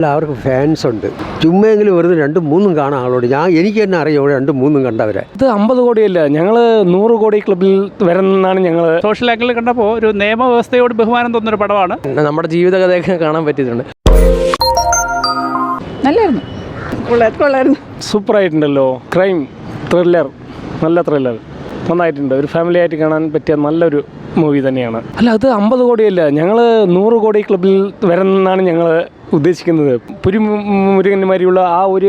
എല്ലാവർക്കും ഫാൻസ് ഉണ്ട്. ചുമ്മെങ്കിലും വെറുതെ 2-3 കാണാൻ ആളോട് എനിക്ക് തന്നെ അറിയാം 2-3 കണ്ടവരെ. ഇത് 50 കോടിയല്ല, ഞങ്ങൾ 100 കോടി ക്ലബിൽ വരുന്നതാണ്. ഞങ്ങൾ സോഷ്യൽ ആംഗിളിൽ കണ്ടപ്പോൾ ഒരു നിയമവ്യവസ്ഥയോട് ബഹുമാനം തോന്നുന്നൊരു പടമാണ്. നമ്മുടെ ജീവിതകഥയൊക്കെ കാണാൻ പറ്റിയിട്ടുണ്ട്. നല്ലായിരുന്നു, കൊള്ളായിരുന്നു. സൂപ്പറായിട്ടുണ്ടല്ലോ. ക്രൈം ത്രില്ലർ, നല്ല ത്രില്ലർ, നന്നായിട്ടുണ്ട്. ഒരു ഫാമിലി ആയിട്ട് കാണാൻ പറ്റിയ നല്ലൊരു മൂവി തന്നെയാണ്. അല്ല, അത് 50 കോടിയല്ല, ഞങ്ങൾ 100 കോടി ക്ലബിൽ വരുന്നതാണ് ഞങ്ങൾ ഉദ്ദേശിക്കുന്നത്. പുരിമുരുകന്മാരിയുള്ള ആ ഒരു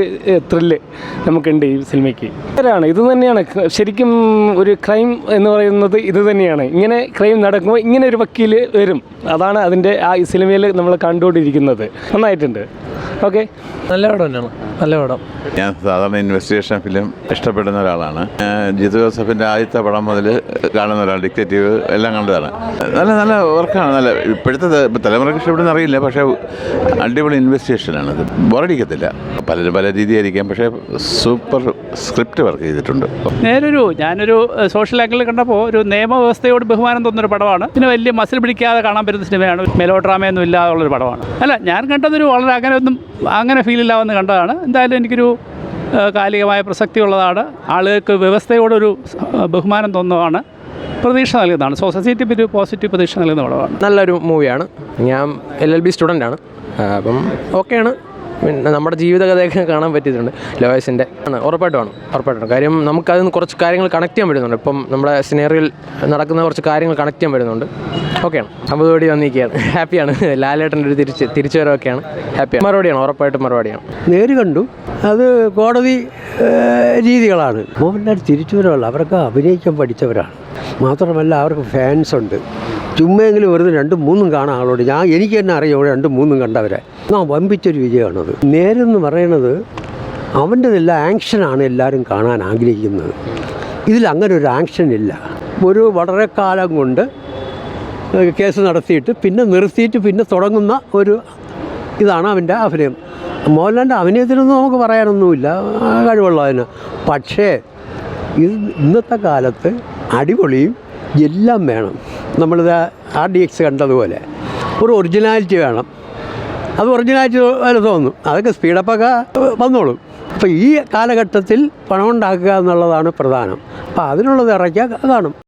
ത്രില്ല് നമുക്കുണ്ട് ഈ സിനിമയ്ക്ക്. ഇത് തന്നെയാണ് ശരിക്കും ഒരു ക്രൈം എന്ന് പറയുന്നത്. ഇത് തന്നെയാണ്, ഇങ്ങനെ ക്രൈം നടക്കുമ്പോൾ ഇങ്ങനെ ഒരു വക്കീൽ വരും. അതാണ് അതിൻ്റെ ആ സിനിമയിൽ നമ്മൾ കണ്ടുകൊണ്ടിരിക്കുന്നത്. നന്നായിട്ടുണ്ട്. ഓക്കെ, നല്ല പടം തന്നെയാണ്, നല്ല പടം. ഞാൻ സാധാരണ ഇൻവെസ്റ്റിഗേഷൻ ഫിലിം ഇഷ്ടപ്പെടുന്ന ഒരാളാണ്. ജിത്തു ജോസഫിൻ്റെ ആദ്യത്തെ പടം മുതൽ കാണുന്ന ഒരാൾ, ഡിറ്റക്റ്റീവ് എല്ലാം കണ്ടതാണ്. നല്ല വർക്കാണ്. നല്ല ഇപ്പോഴത്തെ തലമുറയ്ക്ക് ഇഷ്ടപ്പെടുന്ന അറിയില്ല, പക്ഷേ അടിപൊളി ഇൻവെസ്റ്റിഗേഷനാണത്. ബോറടിക്കത്തില്ല. പലരും പല രീതിയായിരിക്കാം, പക്ഷേ സൂപ്പർ സ്ക്രിപ്റ്റ് വർക്ക് ചെയ്തിട്ടുണ്ട്. ഞാനൊരു സോഷ്യൽ ആംഗിളിൽ കണ്ടപ്പോൾ ഒരു നിയമവ്യവസ്ഥയോട് ബഹുമാനം തോന്നുന്നൊരു പടമാണ്. പിന്നെ വലിയ മസിൽ പിടിക്കാതെ കാണാൻ പറ്റുന്ന സിനിമയാണ്. മെലോ ഡ്രാമയൊന്നും ഇല്ലാതുള്ളൊരു പടമാണ്. അല്ല, ഞാൻ കണ്ടതൊരു വളരെ അങ്ങനെ ഫീലില്ലാവെന്ന് കണ്ടതാണ്. എന്തായാലും എനിക്കൊരു കാലികമായ പ്രസക്തിയുള്ളതാണ്. ആളുകൾക്ക് വ്യവസ്ഥയോടൊരു ബഹുമാനം തോന്നുന്നതാണ്. പ്രതീക്ഷ നൽകുന്നതാണ്. സൊസൈറ്റിക്ക് ഒരു പോസിറ്റീവ് പ്രതീക്ഷ നൽകുന്ന പടമാണ്. നല്ലൊരു മൂവിയാണ്. ഞാൻ LLB സ്റ്റുഡൻ്റാണ്. അപ്പം ഓക്കെയാണ്. പിന്നെ നമ്മുടെ ജീവിതകഥയൊക്കെ കാണാൻ പറ്റിയിട്ടുണ്ട്. ലോയേഴ്സിൻ്റെ ഉറപ്പായിട്ടും കാര്യം നമുക്കതിൽ നിന്ന് കുറച്ച് കാര്യങ്ങൾ കണക്ട് ചെയ്യാൻ പറ്റുന്നുണ്ട്. ഇപ്പം നമ്മുടെ സിനേറിയിൽ നടക്കുന്ന കുറച്ച് കാര്യങ്ങൾ കണക്ട് ചെയ്യാൻ പറ്റുന്നുണ്ട്. ഓക്കെയാണ്. 50 കോടി വന്നിരിക്കുകയാണ്. ഹാപ്പിയാണ്. ലാലേട്ടൻ്റെ ഒരു തിരിച്ചുവരവൊക്കെയാണ്. ഹാപ്പിയാണ്. ഉറപ്പായിട്ടും മറുപടിയാണ്. നേര് കണ്ടു. അത് കോടതി രീതികളാണ്. മോഹൻലാൽ തിരിച്ചുവരവല്ല, അവരൊക്കെ അഭിനയിക്കാൻ പഠിച്ചവരാണ്. മാത്രമല്ല അവർക്ക് ഫാൻസ് ഉണ്ട്. ചുമ്മെങ്കിലും വെറുതെ 2-3 കാണാൻ ആളോട് എനിക്ക് തന്നെ അറിയാം 2-3 കണ്ടവരെ. വമ്പിച്ചൊരു വിജയമാണത്. നേരെന്ന് പറയണത് അവൻ്റെതെല്ലാം ആക്ഷനാണ് എല്ലാവരും കാണാൻ ആഗ്രഹിക്കുന്നത്. ഇതിലങ്ങനെ ഒരു ആക്ഷൻ ഇല്ല. ഒരു വളരെ കാലം കൊണ്ട് കേസ് നടത്തിയിട്ട് പിന്നെ നിർത്തിയിട്ട് പിന്നെ തുടങ്ങുന്ന ഒരു ഇതാണ് അവൻ്റെ അഭിനയം. മോഹൻലാലിൻ്റെ അഭിനയത്തിനൊന്നും നമുക്ക് പറയാനൊന്നുമില്ല, കഴിവുള്ളതിന്. പക്ഷേ ഇന്നത്തെ കാലത്ത് അടിപൊളിയും എല്ലാം വേണം. നമ്മളിത് RDX കണ്ടതുപോലെ ഒരു ഒറിജിനാലിറ്റി വേണം. അത് ഒറിജിനാലിറ്റി പോലെ തോന്നും. അതൊക്കെ സ്പീഡപ്പൊക്കെ വന്നോളും. അപ്പോൾ ഈ കാലഘട്ടത്തിൽ പണം ഉണ്ടാക്കുക എന്നുള്ളതാണ് പ്രധാനം. അപ്പോൾ അതിനുള്ളത് ഇറക്കിയാൽ കാണും.